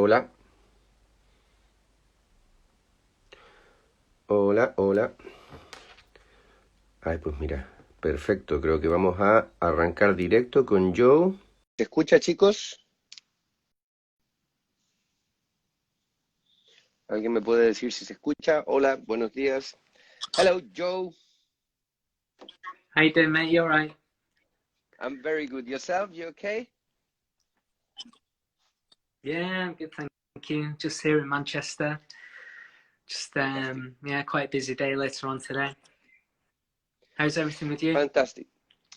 Hola. Hola, hola. Ay, pues mira, perfecto. Creo que vamos a arrancar directo con Joe. ¿Se escucha, chicos? ¿Alguien me puede decir si se escucha? Hola, buenos días. Hello, Joe. How you doing, mate? You all right? I'm very good. Yourself? You okay? Yeah, I'm good, thank you. Just here in Manchester. Just yeah, quite a busy day later on today. How's everything with you? Fantastic.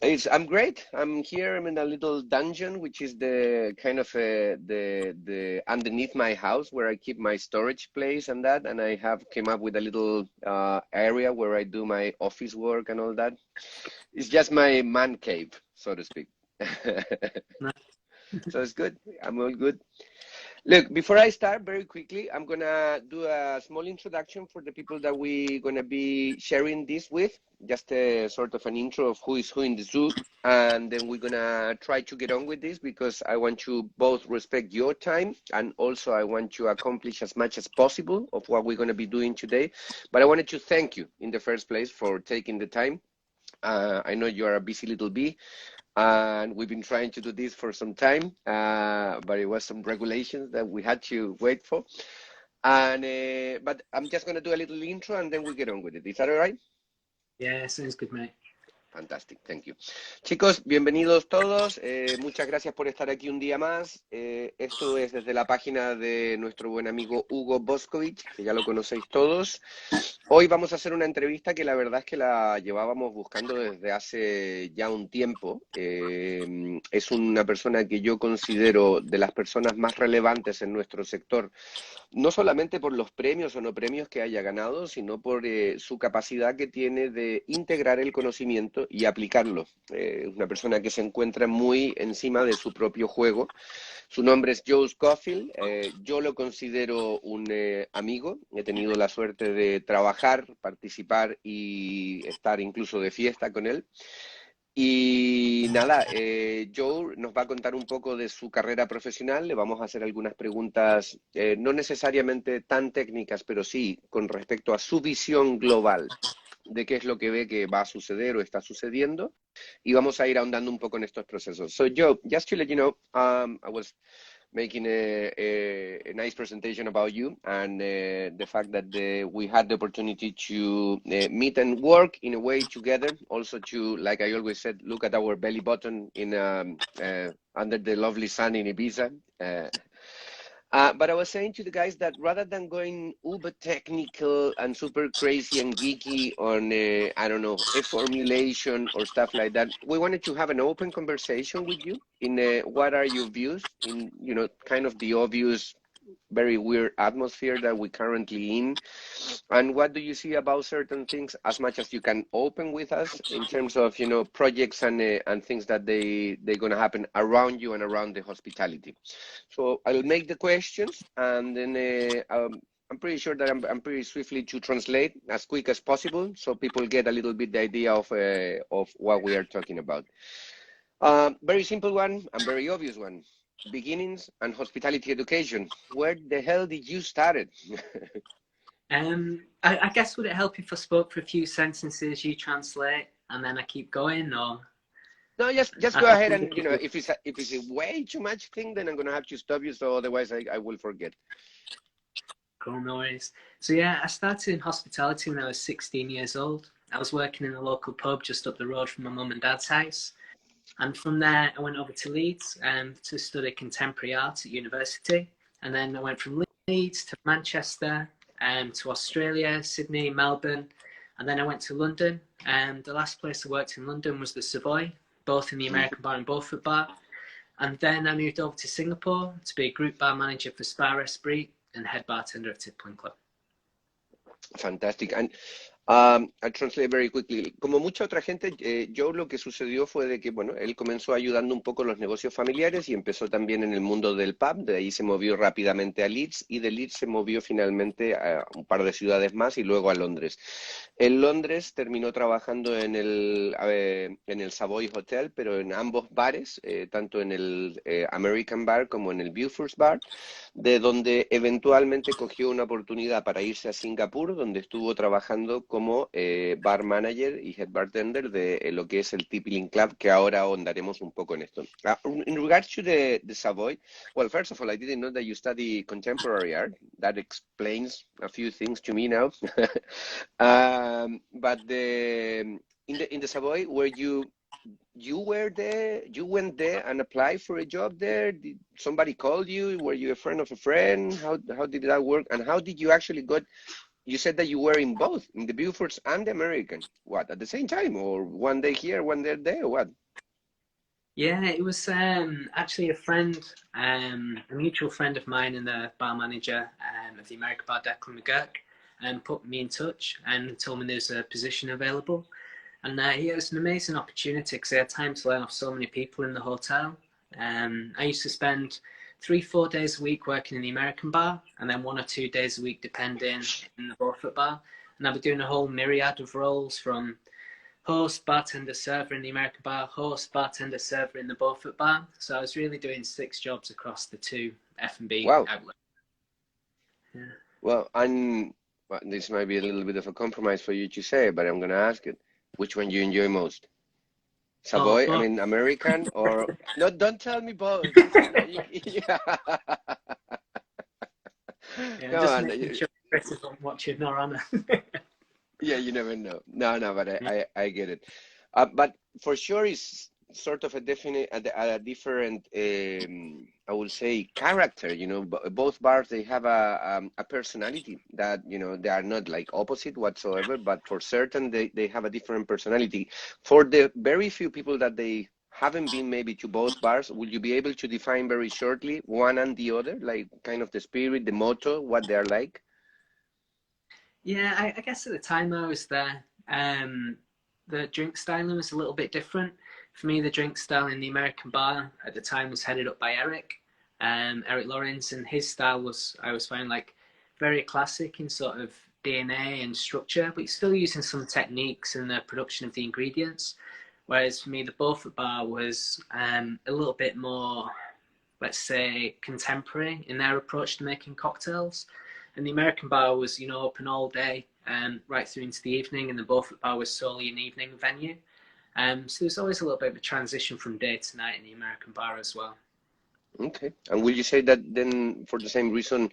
I'm great. I'm here. I'm in a little dungeon, which is the kind of the underneath my house where I keep my storage place and that. And I have came up with a little area where I do my office work and all that. It's just my man cave, so to speak. No. So it's good. I'm all good. Look, before I start, very quickly, I'm gonna do a small introduction for the people that we're gonna be sharing this with, just a sort of an intro of who is who in the zoo, and then we're gonna try to get on with this because I want to both respect your time and also I want to accomplish as much as possible of what we're gonna be doing today. But I wanted to thank you in the first place for taking the time. I know you are a busy little bee, and we've been trying to do this for some time, but it was some regulations that we had to wait for. And but I'm just going to do a little intro and then we get on with it. Is that all right? Yeah, sounds good, mate. Fantastic, thank you. Chicos, bienvenidos todos. Muchas gracias por estar aquí un día más. Esto es desde la página de nuestro buen amigo Hugo Boscovich, que ya lo conocéis todos. Hoy vamos a hacer una entrevista que la verdad es que la llevábamos buscando desde hace ya un tiempo. Es una persona que yo considero de las personas más relevantes en nuestro sector, no solamente por los premios o no premios que haya ganado, sino por su capacidad que tiene de integrar el conocimiento y aplicarlo. Una persona que se encuentra muy encima de su propio juego. Su nombre es Joe Schofield. Yo lo considero un amigo. He tenido la suerte de trabajar, participar y estar incluso de fiesta con él. Y nada, Joe nos va a contar un poco de su carrera profesional. Le vamos a hacer algunas preguntas, no necesariamente tan técnicas, pero sí con respecto a su visión global de qué es lo que ve que va a suceder o está sucediendo. Y vamos a ir ahondando un poco en estos procesos. So, Joe, just to let you know, I was making a nice presentation about you and the fact that we had the opportunity to meet and work in a way together. Also to, like I always said, look at our belly button in under the lovely sun in Ibiza. But I was saying to the guys that rather than going uber technical and super crazy and geeky on, I don't know, a formulation or stuff like that, we wanted to have an open conversation with you in what are your views in, you know, kind of the obvious, very weird atmosphere that we're currently in. And what do you see about certain things, as much as you can open with us in terms of, you know, projects and things that they're going to happen around you and around the hospitality. So I'll make the questions and then I'm pretty sure that I'm pretty swiftly to translate as quick as possible so people get a little bit the idea of what we are talking about. Very simple one and very obvious one. Beginnings and hospitality education. Where the hell did you start it? I guess would it help if I spoke for a few sentences, you translate, and then I keep going, or? No, just go ahead and, you know, if it's a way too much thing, then I'm gonna have to stop you. So otherwise, I will forget. Cool, no worries. So yeah, I started in hospitality when I was 16 years old. I was working in a local pub just up the road from my mum and dad's house. And from there, I went over to Leeds to study contemporary art at university. And then I went from Leeds to Manchester, to Australia, Sydney, Melbourne. And then I went to London. And the last place I worked in London was the Savoy, both in the American Bar and Beaufort Bar. And then I moved over to Singapore to be a group bar manager for Spa Esprit and head bartender at Tippling Club. Fantastic. And I translate very quickly. Como mucha otra gente, Joe lo que sucedió fue de que, bueno, él comenzó ayudando un poco los negocios familiares y empezó también en el mundo del pub. De ahí se movió rápidamente a Leeds y de Leeds se movió finalmente a un par de ciudades más y luego a Londres. En Londres terminó trabajando en el Savoy Hotel, pero en ambos bares, tanto en el American Bar como en el Beaufort's Bar, de donde eventualmente cogió una oportunidad para irse a Singapur, donde estuvo trabajando como bar manager y head bartender de lo que es el Tippling Club, que ahora ahondaremos un poco en esto. In regards to the Savoy, well, first of all, I didn't know that you study contemporary art. That explains a few things to me now. But in the Savoy, were you were there, you went there and applied for a job there? Did somebody call you? Were you a friend of a friend? How did that work? And how did you actually got, you said that you were in both, in the Beauforts and the American. What, at the same time? Or one day here, one day there, or what? Yeah, it was actually a friend, a mutual friend of mine and the bar manager of the American Bar, Declan McGurk, put me in touch and told me there's a position available. And yeah, it was an amazing opportunity because I had time to learn off so many people in the hotel. I used to spend 3-4 days a week working in the American bar and then 1 or 2 days a week depending in the Beaufort bar. And I'd be doing a whole myriad of roles from host, bartender, server in the American bar, host, bartender, server in the Beaufort bar. So I was really doing 6 jobs across the 2 F&B Wow. outlets. Yeah. Well, this might be a little bit of a compromise for you to say, but I'm going to ask it. Which one you enjoy most? Savoy, I mean, American, or no? Don't tell me both. Don't tell me, yeah. Yeah, Come just on. making sure Chris isn't watching Norana. Yeah, you never know. No, but I get it. But for sure, it's sort of a different, I would say, character. You know, both bars they have a personality that they are not like opposite whatsoever, but for certain they have a different personality. For the very few people that they haven't been maybe to both bars, would you be able to define very shortly one and the other, like kind of the spirit, the motto, what they are like? Yeah, I guess at the time I was there, the drink styling was a little bit different. For me, the drink style in the American bar at the time was headed up by Eric Lawrence, and his style was, I was finding, like very classic in sort of DNA and structure, but still using some techniques in the production of the ingredients. Whereas for me, the Beaufort bar was a little bit more, let's say, contemporary in their approach to making cocktails. And the American bar was, open all day, right through into the evening, and the Beaufort bar was solely an evening venue. So there's always a little bit of a transition from day to night in the American bar as well. Okay. And will you say that then, for the same reason,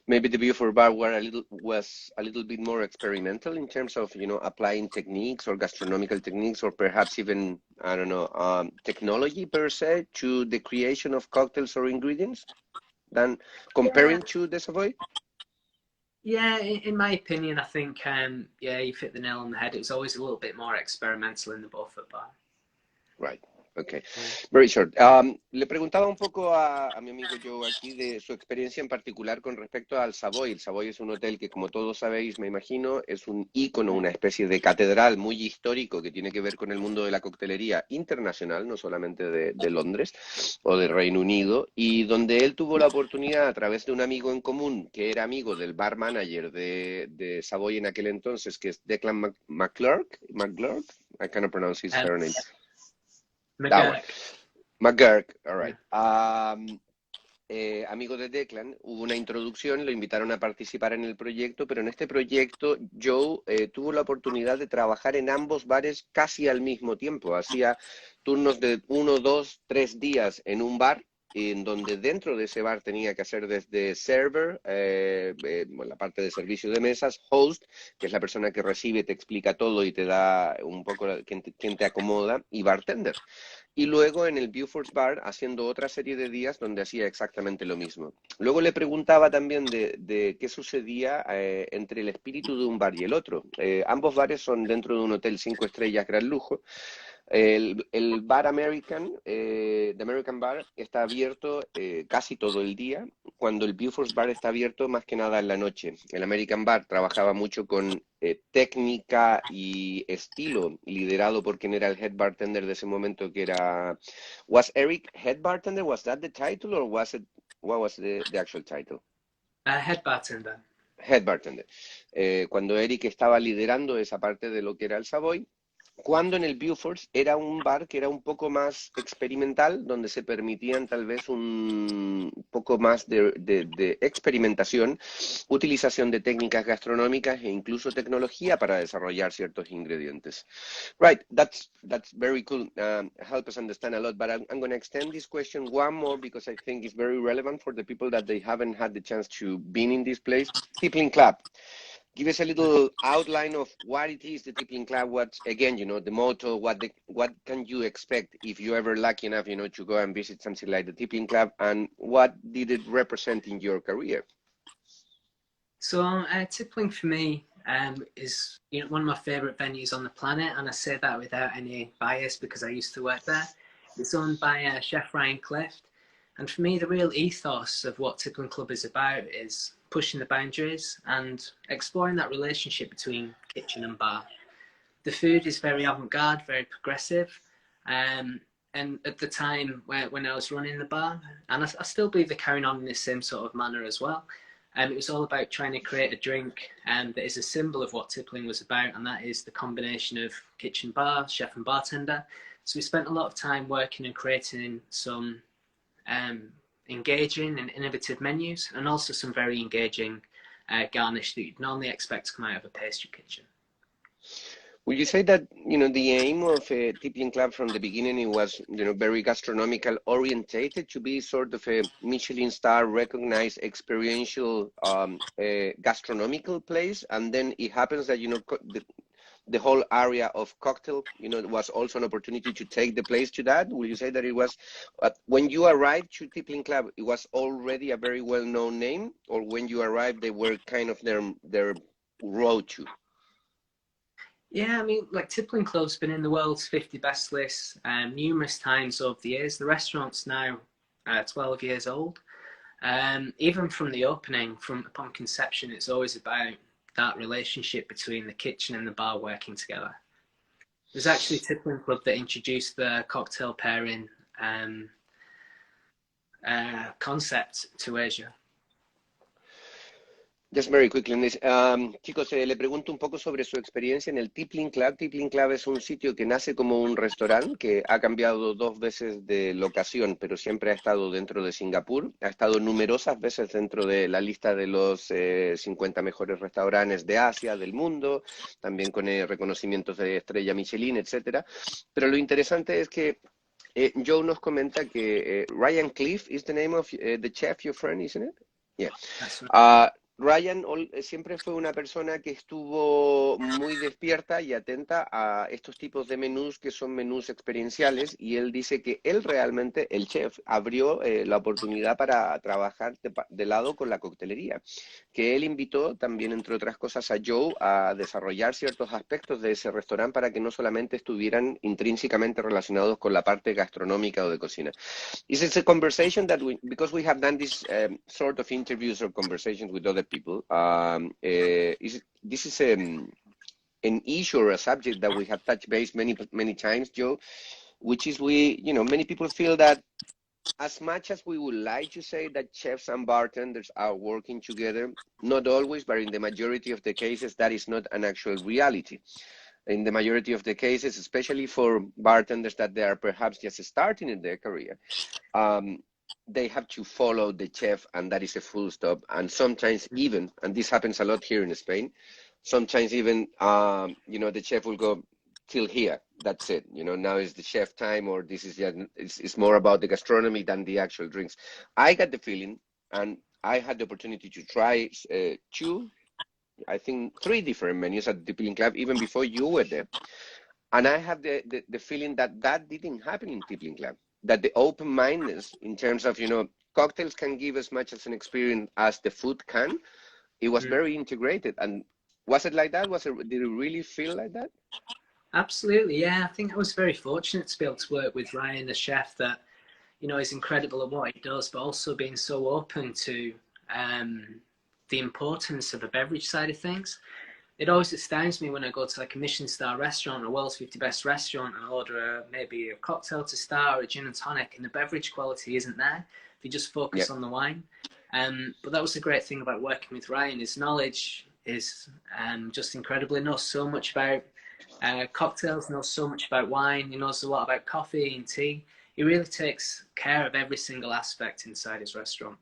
maybe the Beaufort bar was a little bit more experimental in terms of applying techniques or gastronomical techniques, or perhaps even I don't know technology per se to the creation of cocktails or ingredients, than comparing to the Savoy? Yeah, in my opinion, I think yeah, you hit the nail on the head. It was always a little bit more experimental in the Beaufort bar. Right. Okay. Very short. Le preguntaba un poco a mi amigo Joe aquí de su experiencia en particular con respecto al Savoy. El Savoy es un hotel que, como todos sabéis, me imagino, es un ícono, una especie de catedral muy histórico que tiene que ver con el mundo de la coctelería internacional, no solamente de Londres o de Reino Unido, y donde él tuvo la oportunidad, a través de un amigo en común, que era amigo del bar manager de Savoy en aquel entonces, que es Declan McGurk, I cannot pronounce his surname. McGurk, all right. Amigo de Declan, hubo una introducción, lo invitaron a participar en el proyecto, pero en este proyecto Joe tuvo la oportunidad de trabajar en ambos bares casi al mismo tiempo. Hacía turnos de 1, 2, 3 días en un bar, en donde dentro de ese bar tenía que hacer desde server, la parte de servicio de mesas, host, que es la persona que recibe, te explica todo y te da un poco quién te acomoda, y bartender. Y luego en el Beaufort's Bar haciendo otra serie de días donde hacía exactamente lo mismo. Luego le preguntaba también de qué sucedía entre el espíritu de un bar y el otro. Ambos bares son dentro de un hotel 5 estrellas gran lujo. El bar American, The American Bar, está abierto casi todo el día, cuando el Beaufort's Bar está abierto más que nada en la noche. El American Bar trabajaba mucho con técnica y estilo, liderado por quien era el head bartender de ese momento, que era... ¿Was Eric head bartender? Was that the title or was it... What was the actual title? Head bartender. Head bartender. Cuando Eric estaba liderando esa parte de lo que era el Savoy, cuando en el Beaufort's era un bar que era un poco más experimental, donde se permitían tal vez un poco más de experimentación, utilización de técnicas gastronómicas e incluso tecnología para desarrollar ciertos ingredientes. Right, that's very cool. Help us understand a lot, but I'm going to extend this question one more because I think it's very relevant for the people that they haven't had the chance to be in this place. Tippling Club. Give us a little outline of what it is, the Tippling Club, what, again, the motto, what can you expect if you're ever lucky enough, to go and visit something like the Tippling Club, and what did it represent in your career? So Tippling for me is one of my favourite venues on the planet, and I say that without any bias because I used to work there. It's owned by Chef Ryan Clift, and for me the real ethos of what Tippling Club is about is pushing the boundaries and exploring that relationship between kitchen and bar. The food is very avant-garde, very progressive, and at the time when I was running the bar, and I still believe they're carrying on in the same sort of manner as well, it was all about trying to create a drink that is a symbol of what Tippling was about, and that is the combination of kitchen bar, chef and bartender. So we spent a lot of time working and creating some engaging and innovative menus, and also some very engaging garnish that you'd normally expect to come out of a pastry kitchen. Would you say that, the aim of Tippling Club from the beginning, it was, very gastronomical orientated to be sort of a Michelin star recognized experiential gastronomical place, and then it happens that, the whole area of cocktail, was also an opportunity to take the place to that? Will you say that it was, when you arrived to Tippling Club, it was already a very well-known name, or when you arrived, they were kind of their road to? Yeah, I mean, like Tippling Club's been in the world's 50 best lists numerous times over the years. The restaurant's now 12 years old. Even from the opening, upon conception, it's always about that relationship between the kitchen and the bar working together. It was actually Tippling Club that introduced the cocktail pairing concept to Asia. Just very quickly, chicos, le pregunto un poco sobre su experiencia en el Tippling Club. Tippling Club es un sitio que nace como un restaurante que ha cambiado 2 veces de locación, pero siempre ha estado dentro de Singapur. Ha estado numerosas veces dentro de la lista de los 50 mejores restaurantes de Asia, del mundo, también con reconocimientos de estrella Michelin, etcétera. Pero lo interesante es que Joe nos comenta que Ryan Cliff is the name of the chef, your friend, isn't it? Yeah. That's right. Ryan siempre fue una persona que estuvo muy despierta y atenta a estos tipos de menús que son menús experienciales, y él dice que él realmente, el chef, abrió la oportunidad para trabajar de lado con la coctelería, que él invitó también, entre otras cosas, a Joe a desarrollar ciertos aspectos de ese restaurante para que no solamente estuvieran intrínsecamente relacionados con la parte gastronómica o de cocina. This is a conversation that because we have done this sort of interviews or conversations with other people, this is an issue or a subject that we have touched base many times, Joe, which is many people feel that as much as we would like to say that chefs and bartenders are working together, not always, but in the majority of the cases, that is not an actual reality. In the majority of the cases, especially for bartenders that they are perhaps just starting in their career, they have to follow the chef, and that is a full stop. And sometimes even, and this happens a lot here in Spain, sometimes even, the chef will go till here. That's it. Now is the chef time, or this is just, it's more about the gastronomy than the actual drinks. I got the feeling, and I had the opportunity to try 2, I think 3 different menus at the Tippling Club, even before you were there. And I have the feeling that didn't happen in Tippling Club. That the open-mindedness in terms of, cocktails can give as much as an experience as the food can. It was very integrated. And was it like that? Did it really feel like that? Absolutely, yeah. I think I was very fortunate to be able to work with Ryan, a chef that, you know, is incredible at what he does, but also being so open to the importance of the beverage side of things. It always astounds me when I go to like a Michelin star restaurant or a world's 50 best restaurant and order maybe a cocktail to start or a gin and tonic, and the beverage quality isn't there. If you just Yeah. focus on the wine. But that was the great thing about working with Ryan. His knowledge is just incredible. He knows so much about cocktails, knows so much about wine. He knows a lot about coffee and tea. He really takes care of every single aspect inside his restaurant.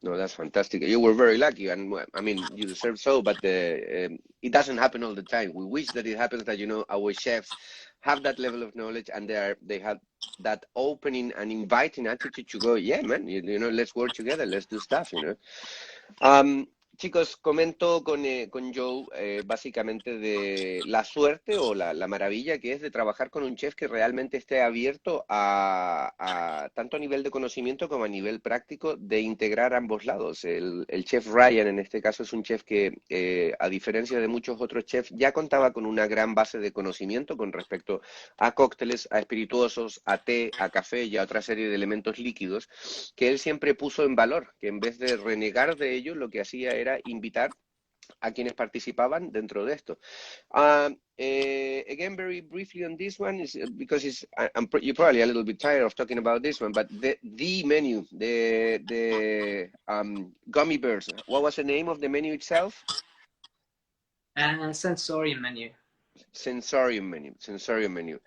No, that's fantastic. You were very lucky, and I mean, you deserve so, but it doesn't happen all the time. We wish that it happens that, you know, our chefs have that level of knowledge and they have that opening and inviting attitude to go, yeah, man, you know, let's work together, let's do stuff, you know. Chicos, comento con Joe básicamente de la suerte o la maravilla que es de trabajar con un chef que realmente esté abierto a tanto a nivel de conocimiento como a nivel práctico de integrar ambos lados. El chef Ryan en este caso es un chef que a diferencia de muchos otros chefs ya contaba con una gran base de conocimiento con respecto a cócteles, a espirituosos, a té, a café y a otra serie de elementos líquidos que él siempre puso en valor, que en vez de renegar de ello lo que hacía era invitar a quienes participaban dentro de esto. Again, very briefly on this one, is because you're probably a little bit tired of talking about this one, but the menu, the gummy bears, what was the name of the menu itself? Sensorium menu. Sensorium menu, sensorium menu.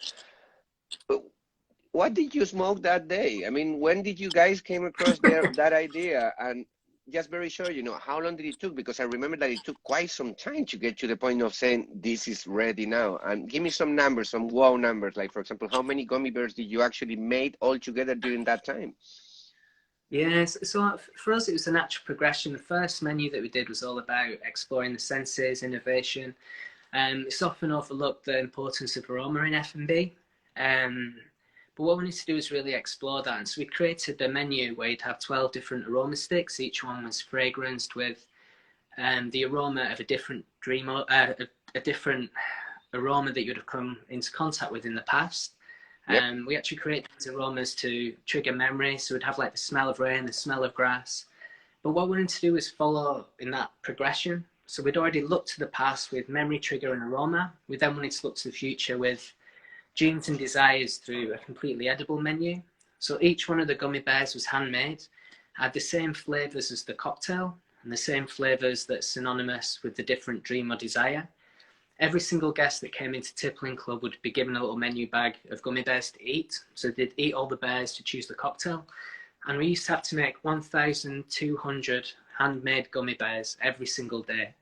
What did you smoke that day? I mean, when did you guys came across that idea? And just very short, you know, how long did it took? Because I remember that it took quite some time to get to the point of saying, this is ready now. And give me some numbers, some wow numbers. Like, for example, how many gummy bears did you actually made all together during that time? Yes, so for us, it was a natural progression. The first menu that we did was all about exploring the senses, innovation. It's often overlooked the importance of aroma in F&B. But what we need to do is really explore that. And so we created a menu where you'd have 12 different aroma sticks. Each one was fragranced with the aroma of a different a different aroma that you'd have come into contact with in the past. Yep. We actually created these aromas to trigger memory. So we'd have like the smell of rain, the smell of grass. But what we wanted to do is follow in that progression. So we'd already looked to the past with memory, trigger, and aroma. We then wanted to look to the future with dreams and desires through a completely edible menu. So each one of the gummy bears was handmade, had the same flavors as the cocktail and the same flavors that's synonymous with the different dream or desire. Every single guest that came into Tippling Club would be given a little menu bag of gummy bears to eat. So they'd eat all the bears to choose the cocktail. And we used to have to make 1,200 handmade gummy bears every single day.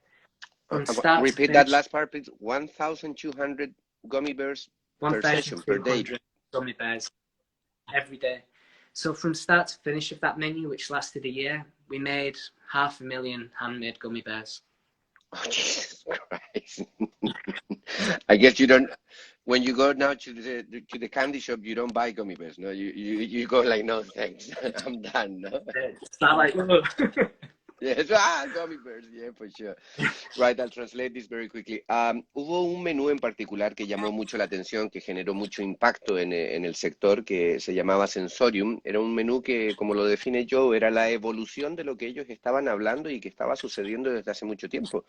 From start Repeat to that finish, last part, please. 1,200 gummy bears per session, per day. 1,200 gummy bears every day. So from start to finish of that menu, which lasted a year, we made 500,000 handmade gummy bears. Oh, Jesus Christ. I guess you don't, when you go now to the candy shop, you don't buy gummy bears, no? You go like, no, thanks, I'm done, no? It's not like, oh. Yes, gummy bears, yeah, for sure. Right, I'll translate this very quickly. Hubo un menú en particular que llamó mucho la atención, que generó mucho impacto en el sector, que se llamaba Sensorium. Era un menú que, como lo define Joe, era la evolución de lo que ellos estaban hablando y que estaba sucediendo desde hace mucho tiempo.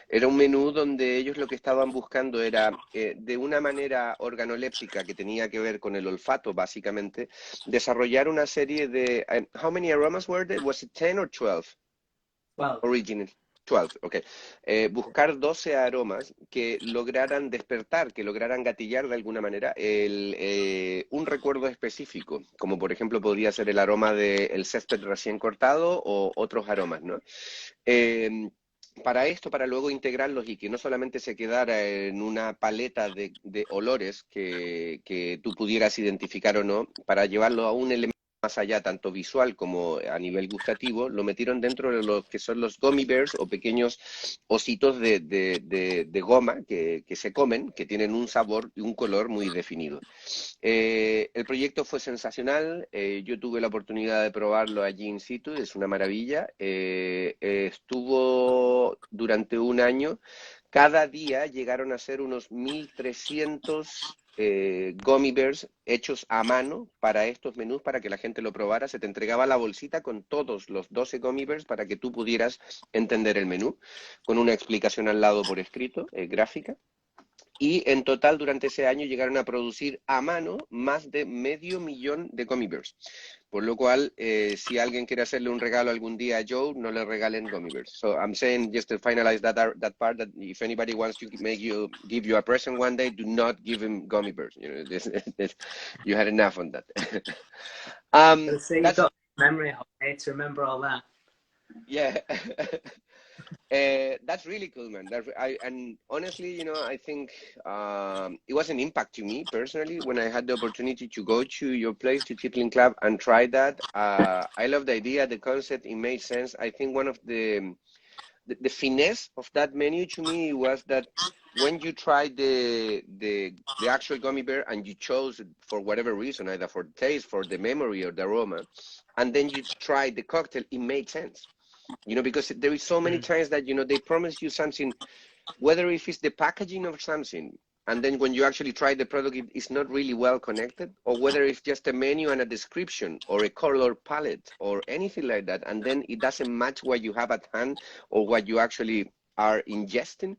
Era un menú donde ellos lo que estaban buscando era, de una manera organoléptica que tenía que ver con el olfato, básicamente, desarrollar una serie de... how many aromas were there? Was it 10 or 12? Original. 12, ok. Buscar 12 aromas que lograran despertar, que lograran gatillar de alguna manera un recuerdo específico, como por ejemplo podría ser el aroma del césped recién cortado o otros aromas, ¿no? Para esto, para luego integrarlos y que no solamente se quedara en una paleta de olores que tú pudieras identificar o no, para llevarlo a un elemento más allá, tanto visual como a nivel gustativo, lo metieron dentro de lo que son los gummy bears o pequeños ositos de goma que se comen, que tienen un sabor y un color muy definido. El proyecto fue sensacional, yo tuve la oportunidad de probarlo allí in situ, es una maravilla. Estuvo durante un año Cada día llegaron a ser unos 1.300 gummy bears hechos a mano para estos menús, para que la gente lo probara. Se te entregaba la bolsita con todos los 12 gummy bears para que tú pudieras entender el menú, con una explicación al lado por escrito, gráfica. Y en total, durante ese año, llegaron a producir a mano más de 500.000 de gummy bears. Por lo cual, si alguien quiere hacerle un regalo algún día a Joe, no le regalen gummy bears. So I'm saying, just to finalize that part, that if anybody wants to give you a present one day, do not give him gummy bears. You know, you had enough on that. So you've got memory, Jorge, to remember all that. Yeah. That's really cool, man. And honestly, you know, I think it was an impact to me personally when I had the opportunity to go to your place, to Tippling Club, and try that. I love the idea, the concept. It made sense. I think one of the finesse of that menu to me was that when you tried the actual gummy bear and you chose it for whatever reason, either for the taste, for the memory, or the aroma, and then you tried the cocktail, it made sense. You know, because there is so many times that, you know, they promise you something, whether if it's the packaging of something, and then when you actually try the product, it's not really well connected, or whether it's just a menu and a description or a color palette or anything like that, and then it doesn't match what you have at hand or what you actually are ingesting.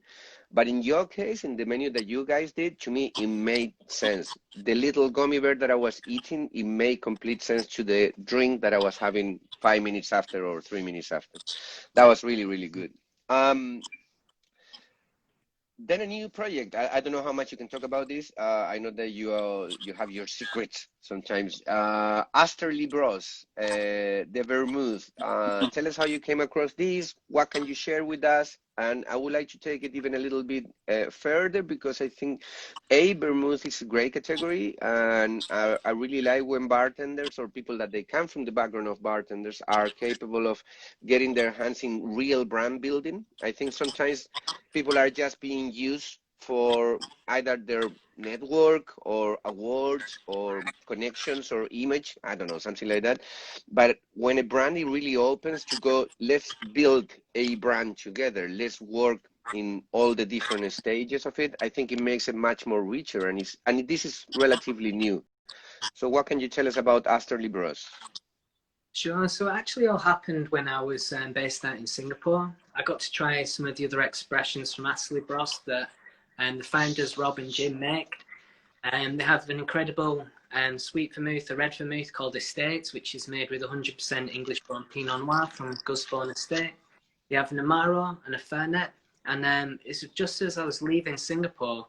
But in your case, in the menu that you guys did, to me, it made sense. The little gummy bear that I was eating, it made complete sense to the drink that I was having 5 minutes after or 3 minutes after. That was really, really good. Then a new project. I don't know how much you can talk about this. I know that you have your secrets sometimes. Asterly Bros, the vermouth. Tell us how you came across this. What can you share with us? And I would like to take it even a little bit further, because I think vermouth is a great category, and I really like when bartenders or people that they come from the background of bartenders are capable of getting their hands in real brand building. I think sometimes people are just being used for either their network or awards or connections or image, I don't know, something like that. But when a brand really opens to go, let's build a brand together, let's work in all the different stages of it, I think it makes it much more richer, and this is relatively new. So what can you tell us about Asterly Bros? Sure. So it actually all happened when I was based out in Singapore. I got to try some of the other expressions from Asterly Bros that the founders Rob and Jim make. They have an incredible sweet vermouth, a red vermouth called Estates, which is made with 100% English-born Pinot Noir from Gusbourne Estate. They have an Amaro and a Fernet. And it's just as I was leaving Singapore,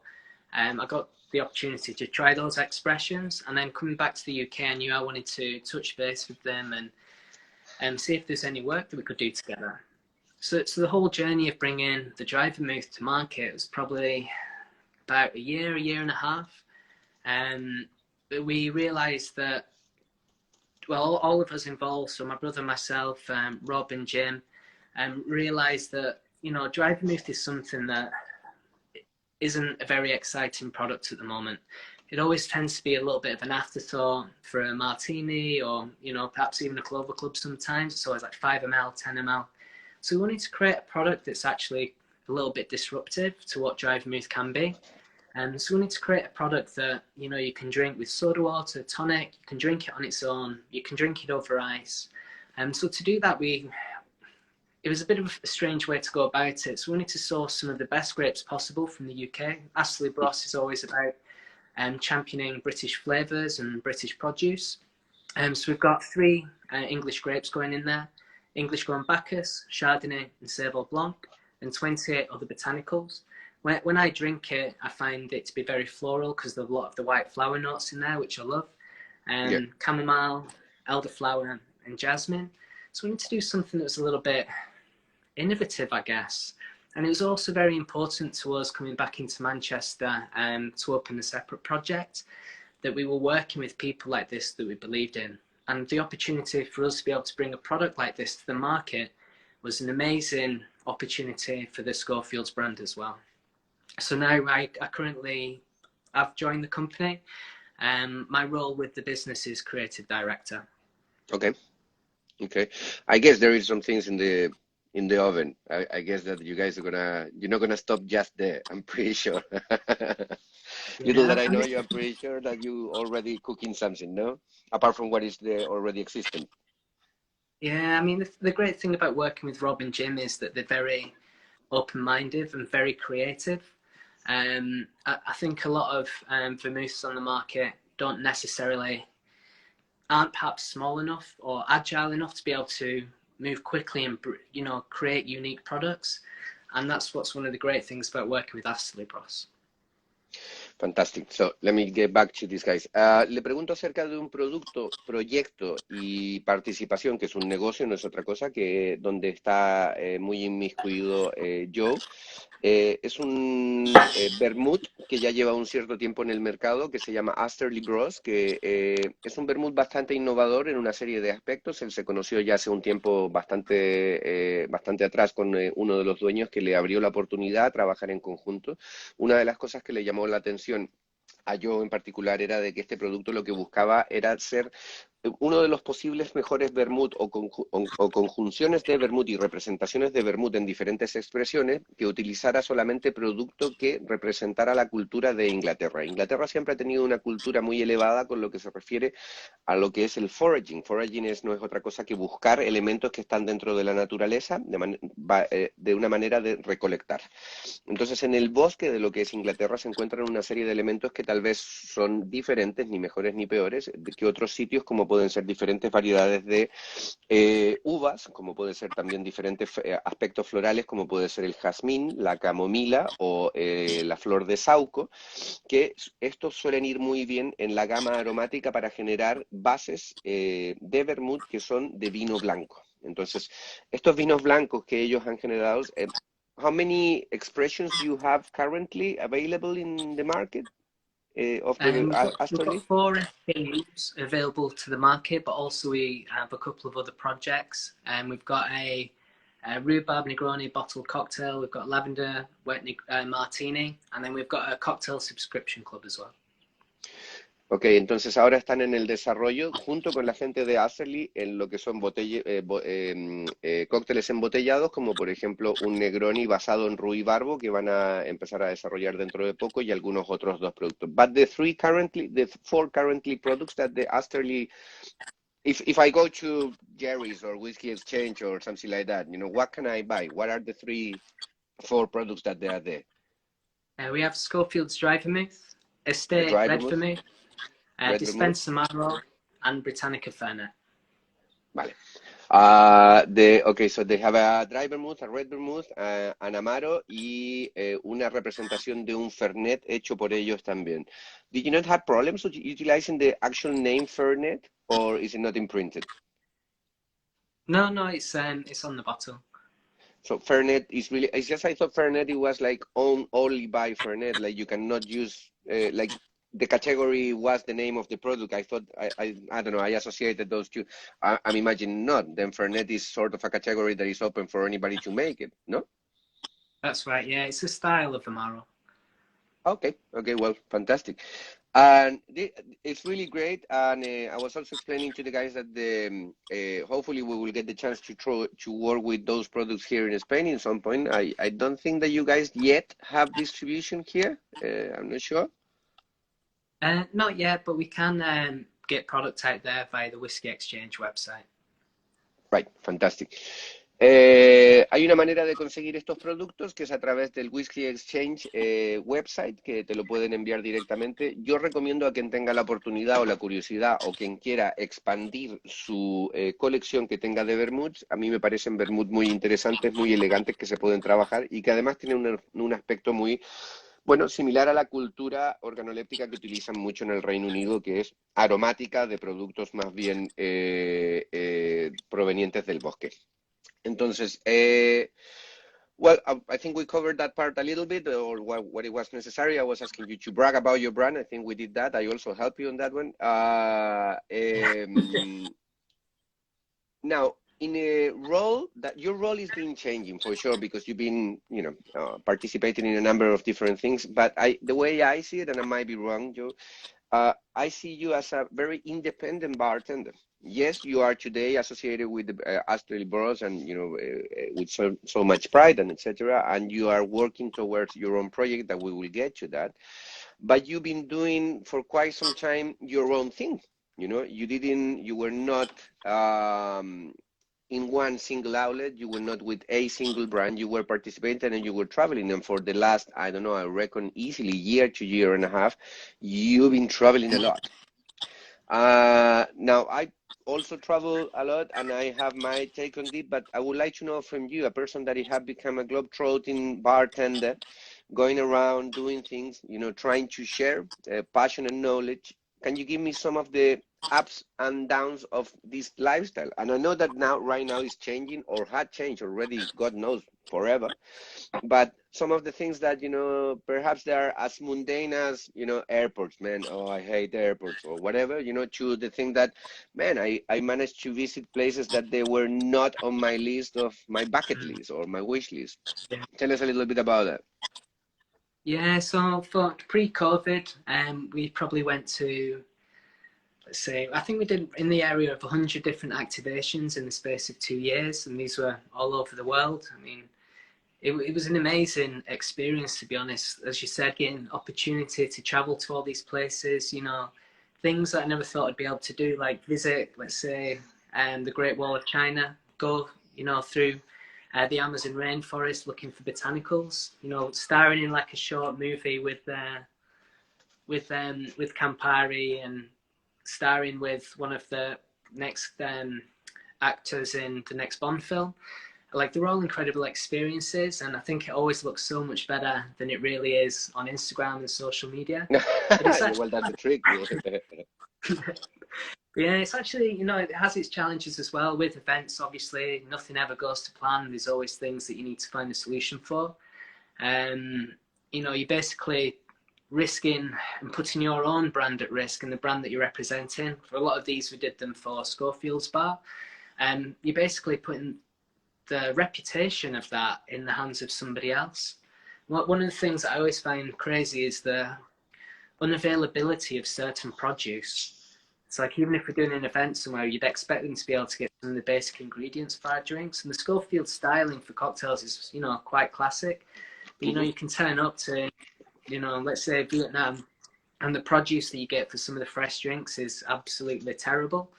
I got the opportunity to try those expressions. And then coming back to the UK, I knew I wanted to touch base with them and see if there's any work that we could do together. So the whole journey of bringing the dry vermouth to market was probably about a year and a half. We realised that, well, all of us involved, so my brother, myself, Rob and Jim, realised that, you know, dry vermouth is something that isn't a very exciting product at the moment. It always tends to be a little bit of an afterthought for a martini, or, you know, perhaps even a Clover Club sometimes. It's always like 5 ml, 10 ml. So we wanted to create a product that's actually a little bit disruptive to what dry vermouth can be. So we need to create a product that, you know, you can drink with soda water, tonic, you can drink it on its own, you can drink it over ice. So to do that, it was a bit of a strange way to go about it. So we wanted to source some of the best grapes possible from the UK. Asterly Bros is always about championing British flavours and British produce. So we've got 3 English grapes going in there: English grown Bacchus, Chardonnay and Sèvres Blanc, and 28 other botanicals. When I drink it, I find it to be very floral because there's a lot of the white flower notes in there, which I love. Chamomile, elderflower and jasmine. So we need to do something that's a little bit innovative, I guess. And it was also very important to us coming back into Manchester to open a separate project, that we were working with people like this that we believed in. And the opportunity for us to be able to bring a product like this to the market was an amazing opportunity for the Schofield's brand as well. So now I've joined the company. My role with the business is creative director. Okay. I guess there is some things in the in the oven. I guess that you guys you're not gonna stop just there. I'm pretty sure. Little that Yeah, I I know, mean, you are pretty sure that you already cooking something, no? Apart from what is there already existing. yeah, I mean, the great thing about working with Rob and Jim is that they're very open-minded and very creative. I think a lot of vermouths on the market don't necessarily aren't perhaps small enough or agile enough to be able to move quickly and create unique products. And that's what's one of the great things about working with Astley Bros. Fantastic. So, let me get back to these guys. Le pregunto acerca de un producto, proyecto y participación, que es un negocio, no es otra cosa, que donde está muy inmiscuido Joe. Es un vermut que ya lleva un cierto tiempo en el mercado, que se llama Astley Bros, que es un vermut bastante innovador en una serie de aspectos. Él se conoció ya hace un tiempo bastante atrás con uno de los dueños que le abrió la oportunidad a trabajar en conjunto. Una de las cosas que le llamó la atención a Joe en particular era de que este producto lo que buscaba era ser uno de los posibles mejores vermut o conjunciones de vermut y representaciones de vermut en diferentes expresiones que utilizara solamente producto que representara la cultura de Inglaterra. Inglaterra siempre ha tenido una cultura muy elevada con lo que se refiere a lo que es el foraging. Foraging no es otra cosa que buscar elementos que están dentro de la naturaleza de una manera de recolectar. Entonces, en el bosque de lo que es Inglaterra se encuentran una serie de elementos que tal vez son diferentes, ni mejores ni peores, que otros sitios, como pueden ser diferentes variedades de uvas, como pueden ser también diferentes aspectos florales, como puede ser el jazmín, la camomila o la flor de sauco, que estos suelen ir muy bien en la gama aromática para generar bases de vermut que son de vino blanco. Entonces, estos vinos blancos que ellos han generado, how many expressions do you have currently available in the market of the We've got Astorly? 4 SKUs available to the market, but also we have a couple of other projects. We've got a rhubarb Negroni bottled cocktail, we've got lavender wet martini, and then we've got a cocktail subscription club as well. Ok, entonces ahora están en el desarrollo junto con la gente de Astley en lo que son cócteles embotellados, como por ejemplo un Negroni basado en ruibarbo que van a empezar a desarrollar dentro de poco y algunos otros 2 productos. But the 4 currently products that the Astley, if I go to Jerry's or Whiskey Exchange or something like that, what can I buy? What are the 4 products that they are there? We have Schofield's Dry Vermouth, Estate Dry Red vermouth, Vermouth, red vermouth. Dispenser Marrow, and Britannica Fernet. Vale. Okay, so they have a dry vermouth, a red vermouth, an amaro y una representación de un fernet hecho por ellos también. Did you not have problems with utilizing the actual name fernet, or is it not imprinted? No, it's on the bottle. So fernet is really, it's just I thought fernet it was like only by fernet, like you cannot use like the category was the name of the product. I thought I don't know, I associated those two. I'm imagining not. Then fernet is sort of a category that is open for anybody to make it, no? That's right, yeah, it's a style of Amaro. Okay, well, fantastic. And it's really great. And I was also explaining to the guys that hopefully we will get the chance to work with those products here in Spain in some point. I don't think that you guys yet have distribution here. I'm not sure. Not yet, but we can get product out there via the Whiskey Exchange website. Right, fantastic. Hay una manera de conseguir estos productos que es a través del Whiskey Exchange website, que te lo pueden enviar directamente. Yo recomiendo a quien tenga la oportunidad o la curiosidad o quien quiera expandir su colección que tenga de vermuts. A mí me parecen vermut muy interesantes, muy elegantes, que se pueden trabajar y que además tienen un aspecto muy, bueno, similar a la cultura organoléptica que utilizan mucho en el Reino Unido, que es aromática de productos más bien provenientes del bosque. Entonces, well, I think we covered that part a little bit, or what it was necessary. I was asking you to brag about your brand. I think we did that. I also helped you on that one. Now, in a role that your role is been changing for sure, because you've been, participating in a number of different things. But the way I see it, and I might be wrong, Joe, I see you as a very independent bartender. yes, you are today associated with the Astral Bros and, with so much pride and etc. And you are working towards your own project that we will get to that. But you've been doing for quite some time your own thing. You were not in one single outlet. You were not with a single brand. You were participating and you were traveling. And for the last, I don't know, I reckon easily year to year and a half, you've been traveling a lot. Now, I also travel a lot and I have my take on it, but I would like to know from you, a person that have become a globetrotting bartender, going around doing things, trying to share passion and knowledge. Can you give me some of the ups and downs of this lifestyle? And I know that right now is changing or had changed already, God knows, forever. But some of the things that, perhaps they are as mundane as, airports, man, oh, I hate airports or whatever, to the thing that, man, I managed to visit places that they were not on my list of my bucket list or my wish list. Yeah. Tell us a little bit about that. Yeah, so for pre-COVID, we probably went to, let's say, I think we did in the area of 100 different activations in the space of 2 years, and these were all over the world. I mean, it was an amazing experience, to be honest. As you said, getting opportunity to travel to all these places, things that I never thought I'd be able to do, like visit, let's say, the Great Wall of China, go, through the Amazon rainforest looking for botanicals, starring in like a short movie with Campari, and starring with one of the next actors in the next Bond film. Like, they're all incredible experiences, and I think it always looks so much better than it really is on Instagram and social media. Well, that's the trick. Yeah, it's actually, it has its challenges as well. With events, obviously, nothing ever goes to plan. There's always things that you need to find a solution for. You're basically risking and putting your own brand at risk and the brand that you're representing. For a lot of these, we did them for Schofield's bar. You're basically putting the reputation of that in the hands of somebody else. One of the things that I always find crazy is the unavailability of certain produce. It's like, even if we're doing an event somewhere, you'd expect them to be able to get some of the basic ingredients for our drinks. And the Schofield styling for cocktails is, quite classic. But, you can turn up to, let's say Vietnam, and the produce that you get for some of the fresh drinks is absolutely terrible.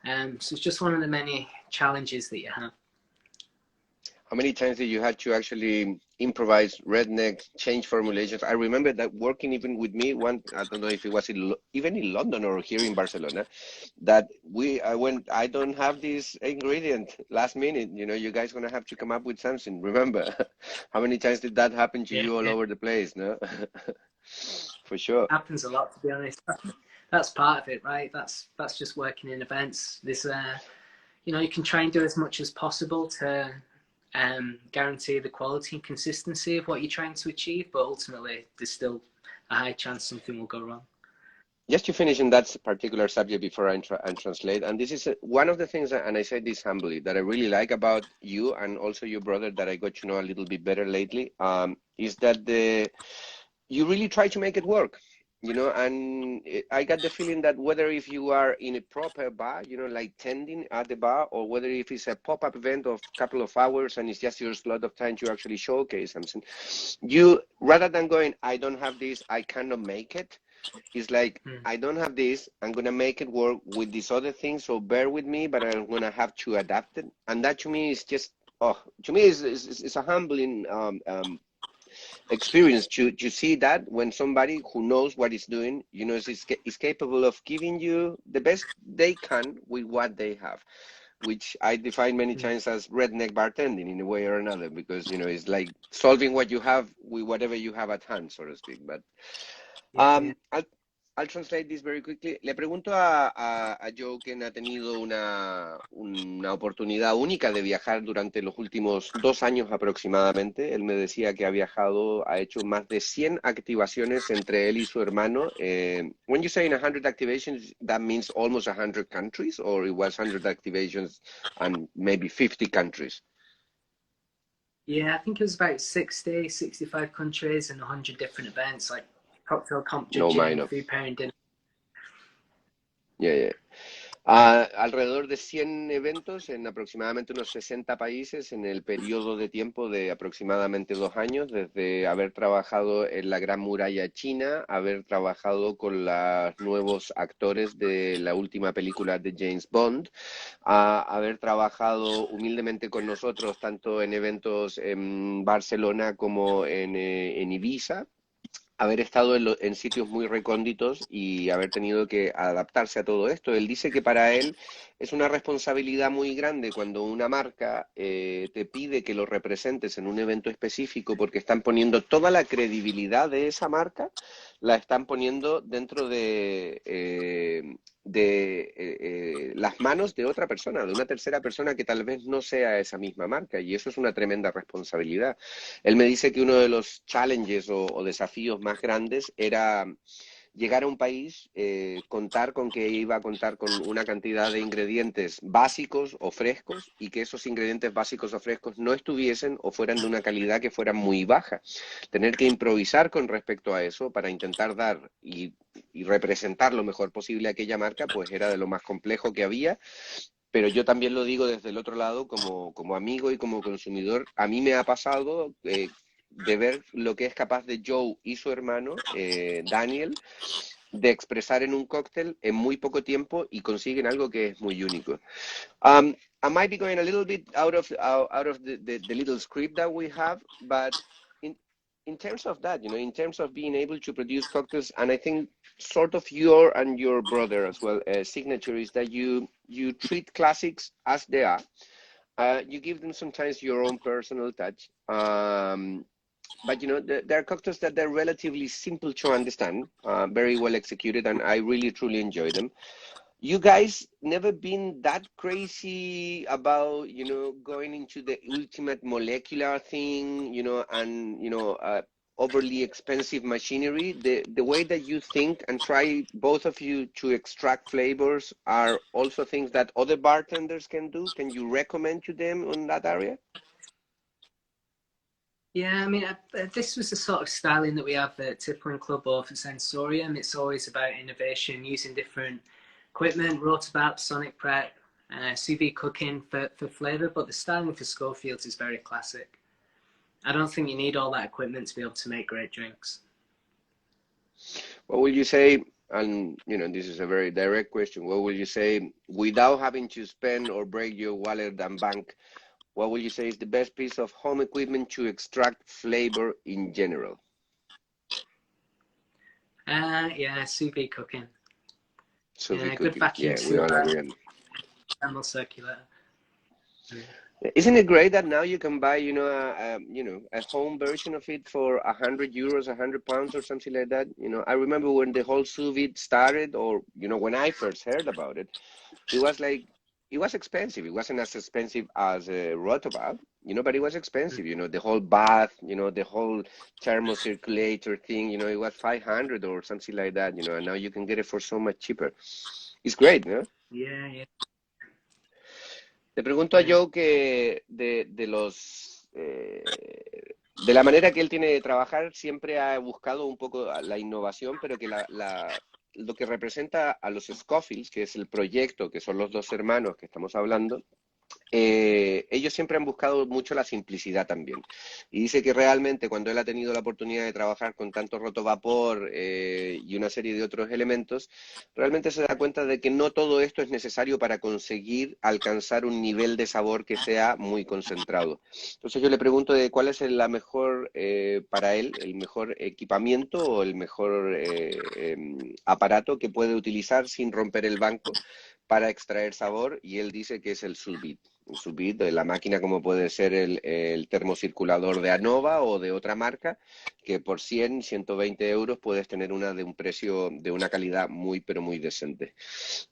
So it's just one of the many challenges that you have. How many times did you have to actually improvise, redneck, change formulations? I remember that working even with me one, I don't know if it was even in London or here in Barcelona, that I don't have this ingredient last minute, you guys gonna have to come up with something. Remember, how many times did that happen to you all over the place, no? For sure. It happens a lot, to be honest. That's part of it, right? That's just working in events. There's, you can try and do as much as possible to guarantee the quality and consistency of what you're trying to achieve, but ultimately there's still a high chance something will go wrong. Just to finish in that particular subject before I translate, and this is one of the things, and I say this humbly, that I really like about you and also your brother that I got to know a little bit better lately, is that you really try to make it work. And I got the feeling that whether if you are in a proper bar, like tending at the bar, or whether if it's a pop-up event of a couple of hours and it's just your slot of time to actually showcase something, you, rather than going, I don't have this, I cannot make it, it's like, I don't have this, I'm going to make it work with this other thing, so bear with me, but I'm going to have to adapt it. And that to me is just, to me it's a humbling experience to see that when somebody who knows what he's doing, is capable of giving you the best they can with what they have, which I define many times as redneck bartending in a way or another, because it's like solving what you have with whatever you have at hand, so to speak. But I'll translate this very quickly. Le pregunto a Joe, quien ha tenido una oportunidad única de viajar durante los últimos 2 años aproximadamente. Él me decía que ha viajado, ha hecho más de 100 activaciones entre él y su hermano. When you say 100 activations, that means almost 100 countries, or it was 100 activations and maybe 50 countries? Yeah, I think it was about 60, 65 countries and 100 different events, like cocktail comp judging, food pairing dinner. Yeah. Alrededor de 100 eventos en aproximadamente unos 60 países en el periodo de tiempo de aproximadamente 2 años, desde haber trabajado en la Gran Muralla China, haber trabajado con los nuevos actores de la última película de James Bond, a haber trabajado humildemente con nosotros tanto en eventos en Barcelona como en Ibiza, haber estado en sitios muy recónditos y haber tenido que adaptarse a todo esto. Él dice que para él es una responsabilidad muy grande cuando una marca te pide que lo representes en un evento específico porque están poniendo toda la credibilidad de esa marca, la están poniendo dentro de las manos de otra persona, de una tercera persona que tal vez no sea esa misma marca, y eso es una tremenda responsabilidad. Él me dice que uno de los challenges o desafíos más grandes era llegar a un país, contar con que iba a contar con una cantidad de ingredientes básicos o frescos y que esos ingredientes básicos o frescos no estuviesen o fueran de una calidad que fuera muy baja. Tener que improvisar con respecto a eso para intentar dar y representar lo mejor posible a aquella marca, pues era de lo más complejo que había. Pero yo también lo digo desde el otro lado, como amigo y como consumidor, a mí me ha pasado de ver lo que es capaz de Joe y su hermano, Daniel, de expresar en un cóctel en muy poco tiempo y consiguen algo que es muy único. I might be going a little bit out of the little script that we have, but in in terms of that, in terms of being able to produce cocktails, and I think sort of your and your brother as well, signature is that you treat classics as they are. You give them sometimes your own personal touch. But there are cocktails that they're relatively simple to understand, very well executed, and I really truly enjoy them. You guys never been that crazy about, going into the ultimate molecular thing, and, overly expensive machinery. The way that you think and try, both of you, to extract flavors are also things that other bartenders can do. Can you recommend to them in that area? Yeah, I mean, this was the sort of styling that we have at Tipper and Club or for Sensorium. It's always about innovation, using different equipment, rotabap, sonic prep, sous vide cooking for flavour, but the styling for Schofields is very classic. I don't think you need all that equipment to be able to make great drinks. What would you say, and this is a very direct question, what would you say, without having to spend or break your wallet and bank, what would you say is the best piece of home equipment to extract flavor in general? Yeah, sous vide cooking. Sous vide Good cooking. vacuum Yeah, we all sealer, agree. thermal circulator. Isn't it great that now you can buy, a home version of it for €100, £100 or something like that? I remember when the whole sous vide started, or when I first heard about it, it was like, it was expensive. It wasn't as expensive as a Rotobab, but it was expensive. The whole bath, the whole thermocirculator thing, it was 500 or something like that, and now you can get it for so much cheaper. It's great, no? Yeah, yeah. Le pregunto a Joe que de la manera que él tiene de trabajar, siempre ha buscado un poco la innovación, pero que lo que representa a los Schofields, que es el proyecto, que son los dos hermanos que estamos hablando, ellos siempre han buscado mucho la simplicidad también. Y dice que realmente cuando él ha tenido la oportunidad de trabajar con tanto rotovapor y una serie de otros elementos, realmente se da cuenta de que no todo esto es necesario para conseguir alcanzar un nivel de sabor que sea muy concentrado. Entonces yo le pregunto de cuál es la mejor, para él, el mejor equipamiento o el mejor aparato que puede utilizar sin romper el banco para extraer sabor, y él dice que es el sous vide. El sous vide de la máquina, como puede ser el termocirculador de Anova o de otra marca, que por 100, 120 euros puedes tener una de un precio, de una calidad muy, pero muy decente.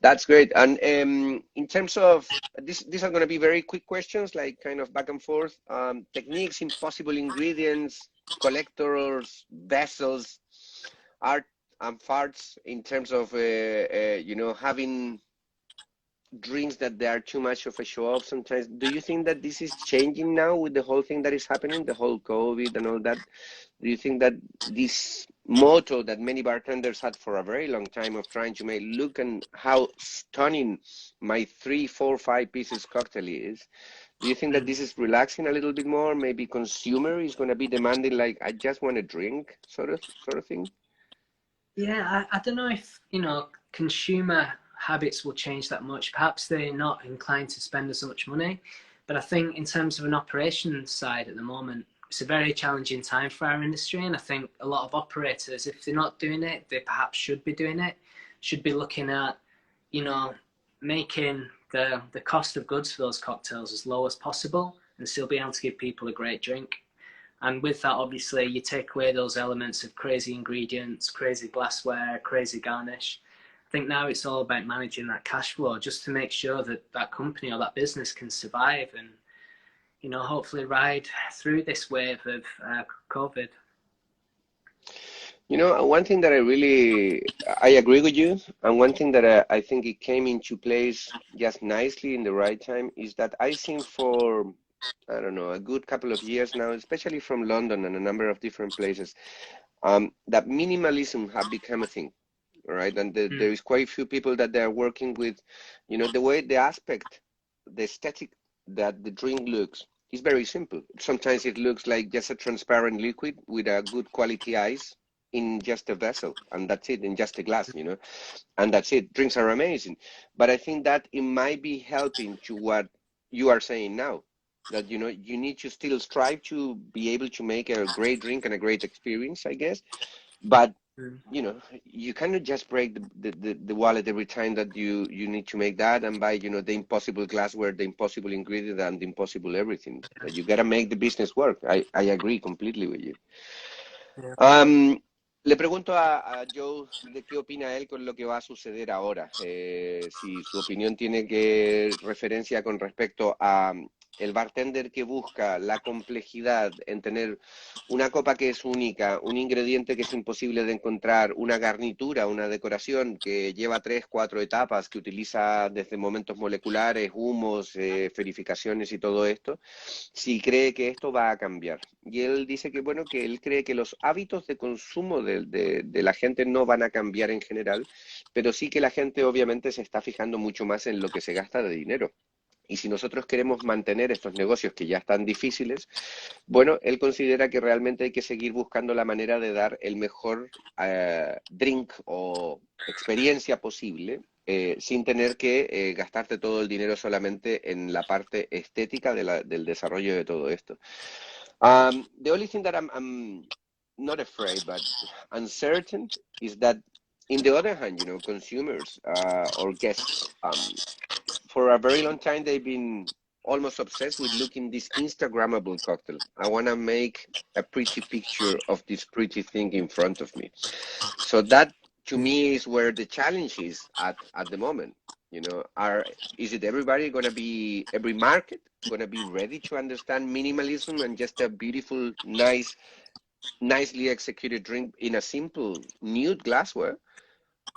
That's great. And in terms of, these are going to be very quick questions, like kind of back and forth. Techniques, impossible ingredients, collectors, vessels, art and farts in terms of, having drinks that they are too much of a show-off sometimes. Do you think that this is changing now with the whole thing that is happening, the whole COVID and all that? Do you think that this motto that many bartenders had for a very long time of trying to make, look and how stunning my 3, 4, 5 pieces cocktail is. Do you think that this is relaxing a little bit more? Maybe consumer is going to be demanding, like, I just want a drink sort of thing? Yeah, I don't know if, you know, consumer habits will change that much. Perhaps they're not inclined to spend as much money. But I think in terms of an operations side at the moment, it's a very challenging time for our industry. And I think a lot of operators, if they're not doing it, they perhaps should be doing it, should be looking at, you know, making the cost of goods for those cocktails as low as possible and still be able to give people a great drink. And with that, obviously, you take away those elements of crazy ingredients, crazy glassware, crazy garnish. I think now it's all about managing that cash flow just to make sure that that company or that business can survive and, you know, hopefully ride through this wave of COVID. You know, one thing that I agree with you, and one thing that I think it came into place just nicely in the right time is that I think for, I don't know, a good couple of years now, especially from London and a number of different places, that minimalism have become a thing, right? And there is quite a few people that they're working with, you know, the aspect, the aesthetic that the drink looks is very simple. Sometimes it looks like just a transparent liquid with a good quality ice in just a vessel, and that's it, in just a glass, you know, and that's it. Drinks are amazing. But I think that it might be helping to what you are saying now, that, you know, you need to still strive to be able to make a great drink and a great experience, I guess. But, you know, you cannot just break the wallet every time that you need to make that and buy, you know, the impossible glassware, the impossible ingredient, and the impossible everything. You got to make the business work. I agree completely with you. Le pregunto a Joe de qué opina él con lo que va a suceder ahora, si su opinión tiene que referencia con respecto a el bartender que busca la complejidad en tener una copa que es única, un ingrediente que es imposible de encontrar, una garnitura, una decoración que lleva 3, 4 etapas, que utiliza desde momentos moleculares, humos, verificaciones y todo esto, si cree que esto va a cambiar. Y él dice que, bueno, que él cree que los hábitos de consumo de la gente no van a cambiar en general, pero sí que la gente obviamente se está fijando mucho más en lo que se gasta de dinero. Y si nosotros queremos mantener estos negocios que ya están difíciles, bueno, él considera que realmente hay que seguir buscando la manera de dar el mejor drink o experiencia posible, sin tener que gastarte todo el dinero solamente en la parte estética del desarrollo de todo esto. The only thing that I'm not afraid, but uncertain, is that, in the other hand, you know, consumers or guests, for a very long time, they've been almost obsessed with looking this Instagrammable cocktail. I want to make a pretty picture of this pretty thing in front of me. So that, to me, is where the challenge is at the moment. You know, is it everybody going to be, every market going to be ready to understand minimalism and just a beautiful, nicely executed drink in a simple nude glassware?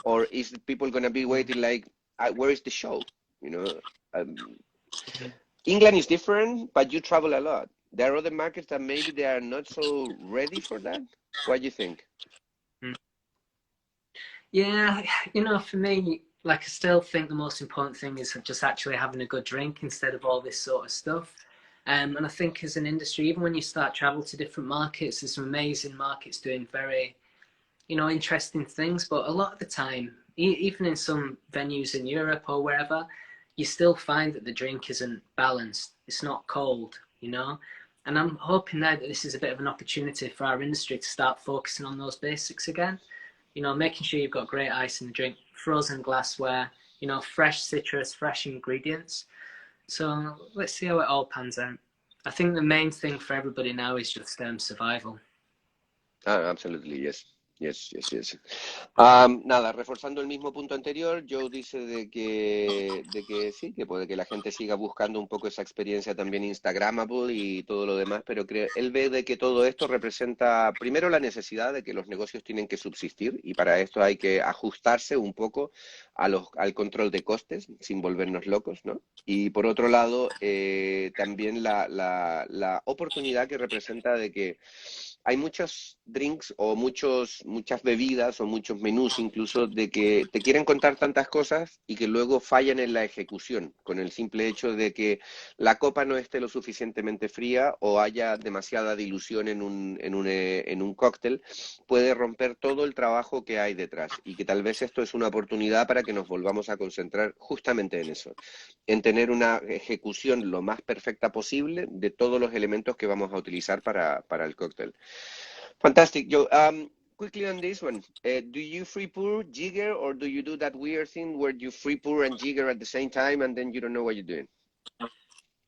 Or is people going to be waiting like, where is the show? You know, England is different, but you travel a lot. There are other markets that maybe they are not so ready for that. What do you think? Yeah, you know, for me, like, I still think the most important thing is just actually having a good drink instead of all this sort of stuff. And I think as an industry, even when you start travel to different markets, there's some amazing markets doing very, you know, interesting things. But a lot of the time, even in some venues in Europe or wherever, you still find that the drink isn't balanced. It's not cold, you know. And I'm hoping now that this is a bit of an opportunity for our industry to start focusing on those basics again. You know, making sure you've got great ice in the drink, frozen glassware, you know, fresh citrus, fresh ingredients. So let's see how it all pans out. I think the main thing for everybody now is just survival. Absolutely, yes. Yes. Nada, reforzando el mismo punto anterior, Joe dice de que sí, que puede que la gente siga buscando un poco esa experiencia también instagramable y todo lo demás, pero él ve de que todo esto representa primero la necesidad de que los negocios tienen que subsistir y para esto hay que ajustarse un poco al control de costes sin volvernos locos, ¿no? Y por otro lado, también la oportunidad que representa de que hay muchos drinks o muchas bebidas o muchos menús incluso de que te quieren contar tantas cosas y que luego fallan en la ejecución, con el simple hecho de que la copa no esté lo suficientemente fría o haya demasiada dilución en un cóctel, puede romper todo el trabajo que hay detrás y que tal vez esto es una oportunidad para que nos volvamos a concentrar justamente en eso, en tener una ejecución lo más perfecta posible de todos los elementos que vamos a utilizar para el cóctel. Fantastic, Joe. Quickly on this one, do you free pour jigger or do you do that weird thing where you free pour and jigger at the same time and then you don't know what you're doing?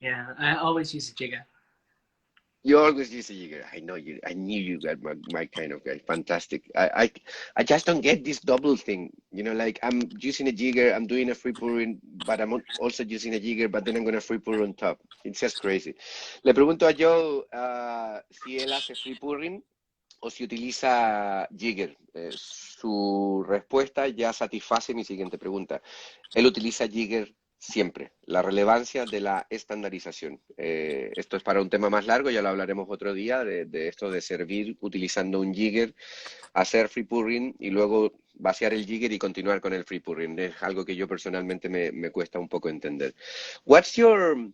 Yeah, I always use a jigger. You always use a jigger. I know you. I knew you got my kind of guy. Fantastic. I just don't get this double thing. You know, like I'm using a jigger, I'm doing a free pouring, but I'm also using a jigger, but then I'm gonna free pour on top. It's just crazy. Le pregunto a Joe si él hace free pouring o si utiliza jigger. Su respuesta ya satisface mi siguiente pregunta. Él utiliza jigger siempre, la relevancia de la estandarización. Esto es para un tema más largo, ya lo hablaremos otro día, de esto de servir utilizando un jigger, hacer free pouring y luego vaciar el jigger y continuar con el free pouring. Es algo que yo personalmente me cuesta un poco entender. What's your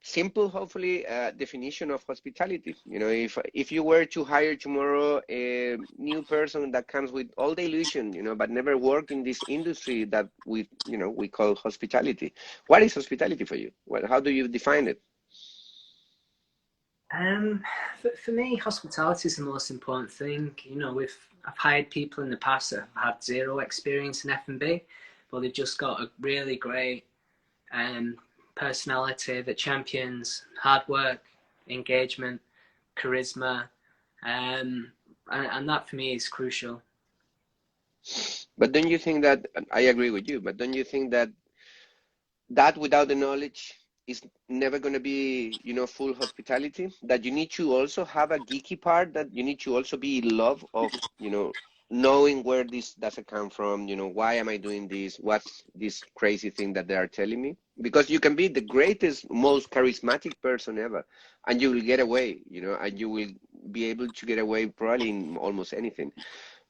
simple, hopefully, definition of hospitality? You know, if you were to hire tomorrow a new person that comes with all the illusion, you know, but never worked in this industry that we call hospitality, what is hospitality for you? Well, how do you define it? For me, hospitality is the most important thing. You know, I've hired people in the past that have had zero experience in F&B, but they've just got a really great personality that champions hard work, engagement, charisma, and that for me is crucial. But don't you think that, I agree with you, but don't you think that without the knowledge is never going to be, you know, full hospitality? That you need to also have a geeky part, that you need to also be in love of, you know, knowing where this doesn't come from, you know, why am I doing this? What's this crazy thing that they are telling me? Because you can be the greatest, most charismatic person ever, and you will get away, you know, and you will be able to get away probably in almost anything.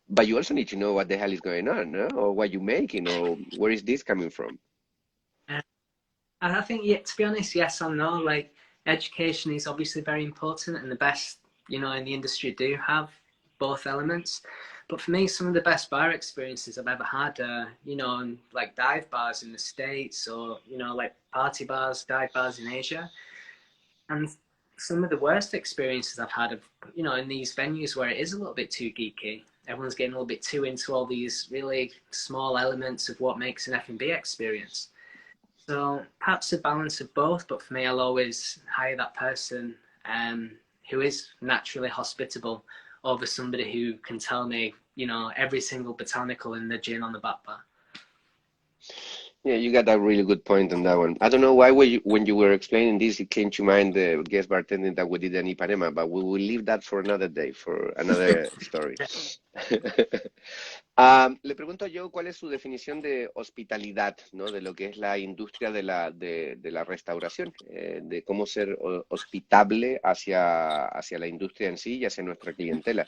But you also need to know what the hell is going on, no? Or what you're making, or where is this coming from? And I think, yeah, to be honest, yes and no. Like, education is obviously very important, and the best, you know, in the industry do have both elements. But for me, some of the best bar experiences I've ever had, you know, in, like dive bars in the States, or, you know, like party bars, dive bars in Asia. And some of the worst experiences I've had, you know, in these venues where it is a little bit too geeky. Everyone's getting a little bit too into all these really small elements of what makes an F&B experience. So perhaps a balance of both, but for me, I'll always hire that person who is naturally hospitable over somebody who can tell me, you know, every single botanical in the gin on the back bar. Yeah, you got a really good point on that one. I don't know why when you were explaining this, it came to mind the guest bartending that we did in Ipanema, but we will leave that for another day, for another story. Le pregunto a Joe cuál es su definición de hospitalidad, ¿no? De lo que es la industria de la restauración, de cómo ser hospitable hacia la industria en sí y hacia nuestra clientela.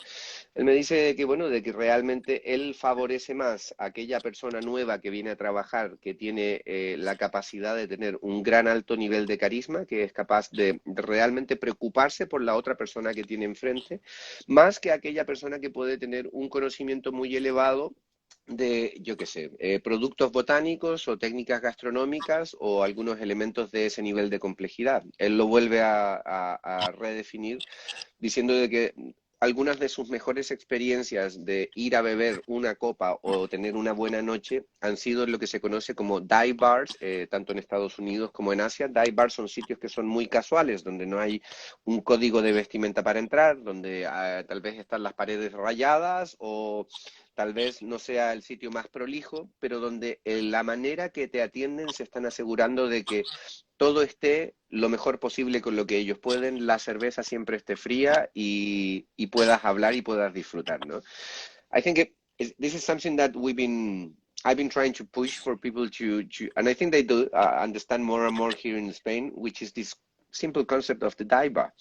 Él me dice que, bueno, de que realmente él favorece más a aquella persona nueva que viene a trabajar, que tiene la capacidad de tener un gran alto nivel de carisma, que es capaz de realmente preocuparse por la otra persona que tiene enfrente, más que aquella persona que puede tener un conocimiento muy elevado de, yo qué sé, productos botánicos o técnicas gastronómicas o algunos elementos de ese nivel de complejidad. Él lo vuelve a redefinir diciendo de que algunas de sus mejores experiencias de ir a beber una copa o tener una buena noche han sido en lo que se conoce como dive bars, tanto en Estados Unidos como en Asia. Dive bars son sitios que son muy casuales, donde no hay un código de vestimenta para entrar, donde tal vez están las paredes rayadas o tal vez no sea el sitio más prolijo, pero donde la manera que te atienden se están asegurando de que todo esté lo mejor posible con lo que ellos pueden, la cerveza siempre esté fría y puedas hablar y puedas disfrutar, ¿no? I think this is something that I've been trying to push for people to and I think they do understand more and more here in Spain, which is this simple concept of the dive bar.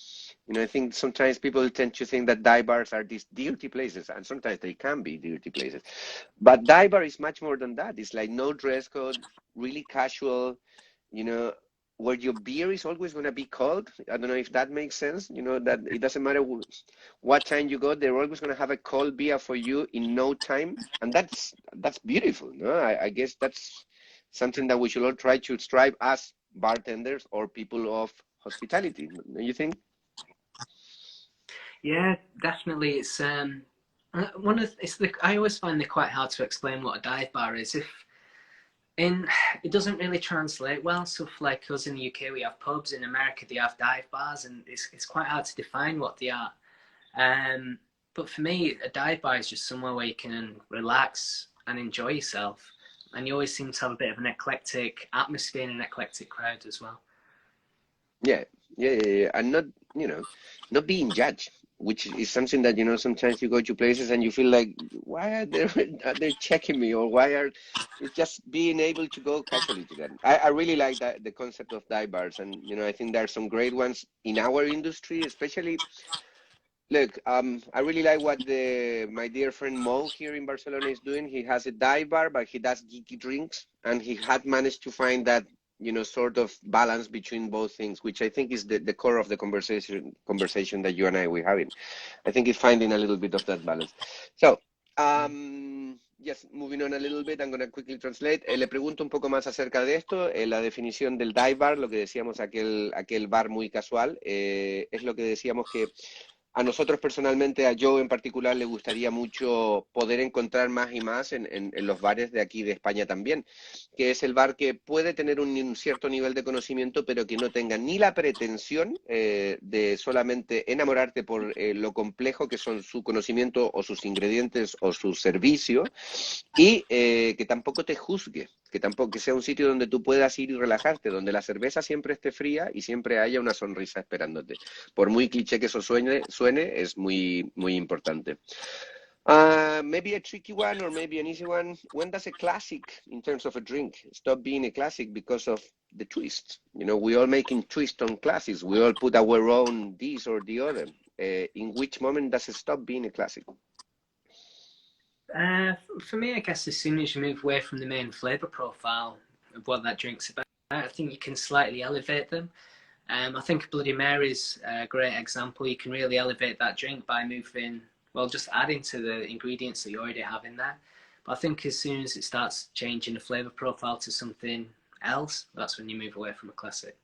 You know, I think sometimes people tend to think that dive bars are these dirty places, and sometimes they can be dirty places. But dive bar is much more than that. It's like no dress code, really casual, you know, where your beer is always going to be cold. I don't know if that makes sense. You know, that it doesn't matter what time you go, they're always going to have a cold beer for you in no time. And that's beautiful. No, I guess that's something that we should all try to strive as bartenders or people of hospitality. Don't you think? Yeah, definitely. It's one of it's the I always find it quite hard to explain what a dive bar is. If in it doesn't really translate well. So for like us in the UK, we have pubs. In America, they have dive bars, and it's quite hard to define what they are. But for me, a dive bar is just somewhere where you can relax and enjoy yourself, and you always seem to have a bit of an eclectic atmosphere and an eclectic crowd as well. Yeah, and not, you know, not being judged, which is something that, you know, sometimes you go to places and you feel like, why are they checking me, or why are it's just being able to go casually to that. I really like that the concept of dive bars, and you know, I think there are some great ones in our industry, especially. Look, I really like what my dear friend Mo here in Barcelona is doing. He has a dive bar, but he does geeky drinks, and he had managed to find that, you know, sort of balance between both things, which I think is the core of the conversation that you and I were having. I think it's finding a little bit of that balance. So, yes, moving on a little bit, I'm going to quickly translate. Le pregunto un poco más acerca de esto, la definición del dive bar, lo que decíamos, aquel bar muy casual, es lo que decíamos que a nosotros personalmente, a Joe en particular, le gustaría mucho poder encontrar más y más en los bares de aquí de España también, que es el bar que puede tener un cierto nivel de conocimiento, pero que no tenga ni la pretensión de solamente enamorarte por lo complejo que son su conocimiento o sus ingredientes o su servicio, y que tampoco te juzgue, que sea un sitio donde tú puedas ir y relajarte, donde la cerveza siempre esté fría y siempre haya una sonrisa esperándote. Por muy cliché que eso suene, es muy, muy importante. Maybe a tricky one or maybe an easy one. When does a classic, in terms of a drink, stop being a classic because of the twist? You know, we all making twist on classics. We all put our own this or the other. In which moment does it stop being a classic? For me, I guess as soon as you move away from the main flavour profile of what that drink's about, I think you can slightly elevate them. I think Bloody Mary's a great example. You can really elevate that drink by moving, well, just adding to the ingredients that you already have in there. But I think as soon as it starts changing the flavour profile to something else, that's when you move away from a classic.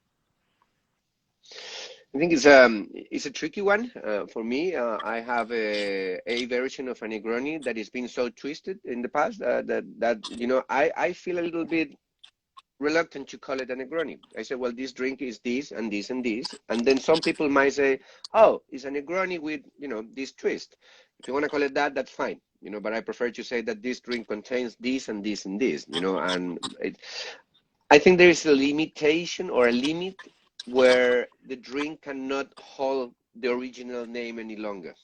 I think it's a tricky one for me. I have a version of a Negroni that has been so twisted in the past that you know, I feel a little bit reluctant to call it a Negroni. I say, well, this drink is this and this and this, and then some people might say, oh, it's a Negroni with, you know, this twist. If you want to call it that, that's fine, you know. But I prefer to say that this drink contains this and this and this, you know. And I think there is a limitation or a limit where the drink cannot hold the original name any longer,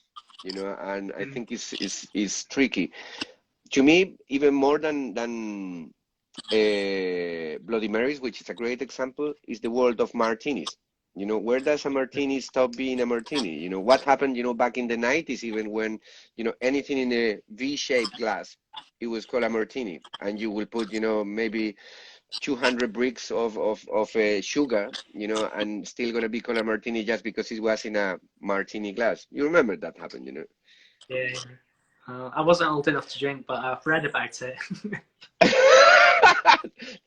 you know, and I think it's tricky. To me, even more than Bloody Marys, which is a great example, is the world of martinis. You know, where does a martini stop being a martini? You know, what happened, you know, back in the 90s, even when, you know, anything in a V-shaped glass, it was called a martini, and you will put, you know, maybe 200 bricks of sugar, you know, and still gonna be called a martini just because it was in a martini glass. You remember that happened, you know? Yeah. I wasn't old enough to drink, but I've read about it.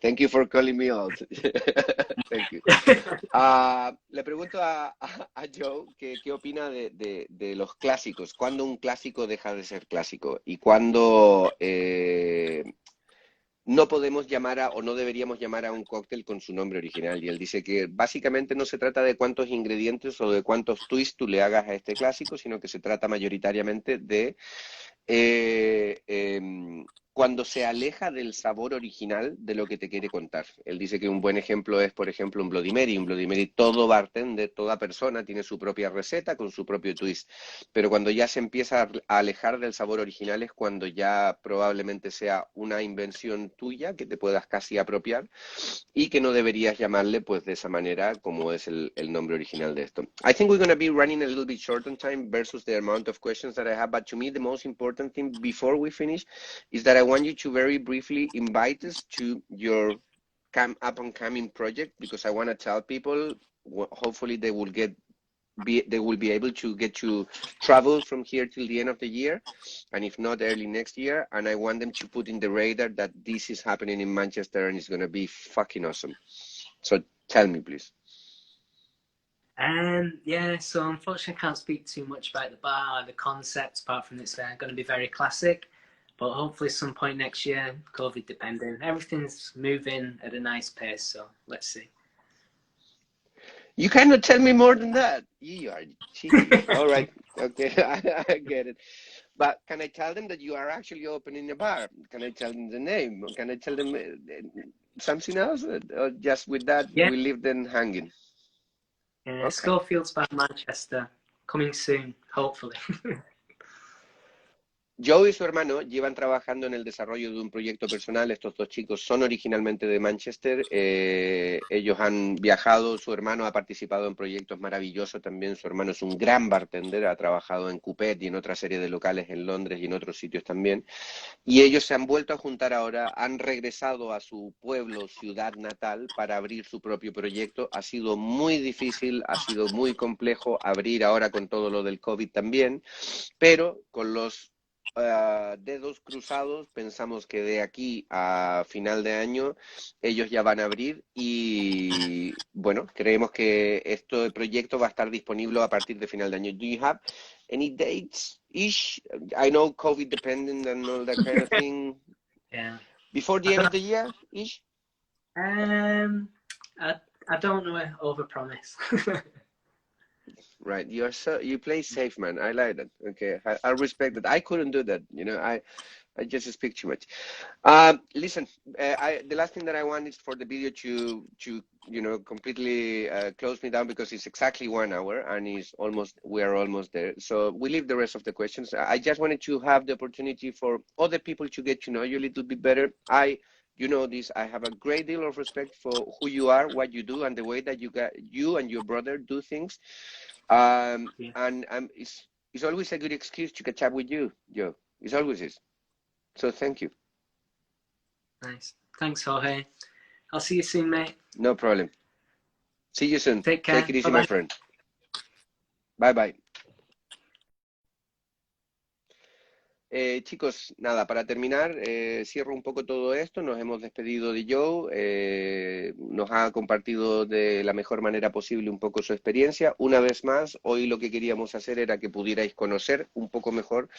Thank you for calling me old. Thank you. Le pregunto a Joe qué opina de los clásicos. ¿Cuándo un clásico deja de ser clásico? ¿Y cuándo no podemos llamar o no deberíamos llamar a un cóctel con su nombre original? Y él dice que básicamente no se trata de cuántos ingredientes o de cuántos twists tú le hagas a este clásico, sino que se trata mayoritariamente de cuando se aleja del sabor original de lo que te quiere contar. Él dice que un buen ejemplo es, por ejemplo, un Bloody Mary. Un Bloody Mary, todo bartender, toda persona tiene su propia receta con su propio twist. Pero cuando ya se empieza a alejar del sabor original es cuando ya probablemente sea una invención tuya que te puedas casi apropiar y que no deberías llamarle pues de esa manera como es el nombre original de esto. I think we're going to be running a little bit short on time versus the amount of questions that I have, but to me the most important thing before we finish is that I want you to very briefly invite us to your up and coming project, because I want to tell people, hopefully they will be able to get to travel from here till the end of the year, and if not early next year, and I want them to put in the radar that this is happening in Manchester and it's going to be fucking awesome. So tell me, please. Yeah, so unfortunately I can't speak too much about the bar or the concept, apart from it's going to be very classic, but hopefully some point next year, COVID depending. Everything's moving at a nice pace, so let's see. You cannot tell me more than that. You are cheeky. All right. Okay, I get it. But can I tell them that you are actually opening a bar? Can I tell them the name? Can I tell them something else? Or just with that, Yeah. we leave them hanging? Okay. Schofield's by Manchester, coming soon, hopefully. Joe y su hermano llevan trabajando en el desarrollo de un proyecto personal. Estos dos chicos son originalmente de Manchester. Ellos han viajado, su hermano ha participado en proyectos maravillosos también. Su hermano es un gran bartender, ha trabajado en Coupet y en otra serie de locales en Londres y en otros sitios también. Y ellos se han vuelto a juntar ahora, han regresado a su pueblo, ciudad natal, para abrir su propio proyecto. Ha sido muy difícil, ha sido muy complejo abrir ahora con todo lo del COVID también, pero con los dedos cruzados, pensamos que de aquí a final de año ellos ya van a abrir y bueno, creemos que este proyecto va a estar disponible a partir de final de año. Do you have any dates-ish? I know COVID dependent and all that kind of thing. Yeah. Before the end of the year-ish? I don't know, overpromise. Right, you play safe, man. I like that. Okay, I respect that. I couldn't do that. You know, I just speak too much. Listen, the last thing that I want is for the video to completely close me down, because it's exactly 1 hour and we are almost there. So we leave the rest of the questions. I just wanted to have the opportunity for other people to get to know you a little bit better. You know this, I have a great deal of respect for who you are, what you do, and the way that you and your brother do things. And it's always a good excuse to catch up with you, Joe. It always is. So thank you. Nice. Thanks, Jorge. I'll see you soon, mate. No problem. See you soon. Take care. Take it easy, Bye-bye. my friend. Bye, bye. Chicos, nada, para terminar, cierro un poco todo esto. Nos hemos despedido de Joe, nos ha compartido de la mejor manera posible un poco su experiencia. Una vez más, hoy lo que queríamos hacer era que pudierais conocer un poco mejor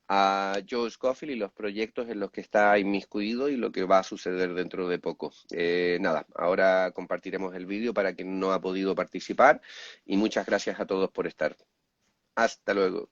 a Joe Schofield y los proyectos en los que está inmiscuido y lo que va a suceder dentro de poco. Nada, ahora compartiremos el vídeo para quien no ha podido participar y muchas gracias a todos por estar. Hasta luego.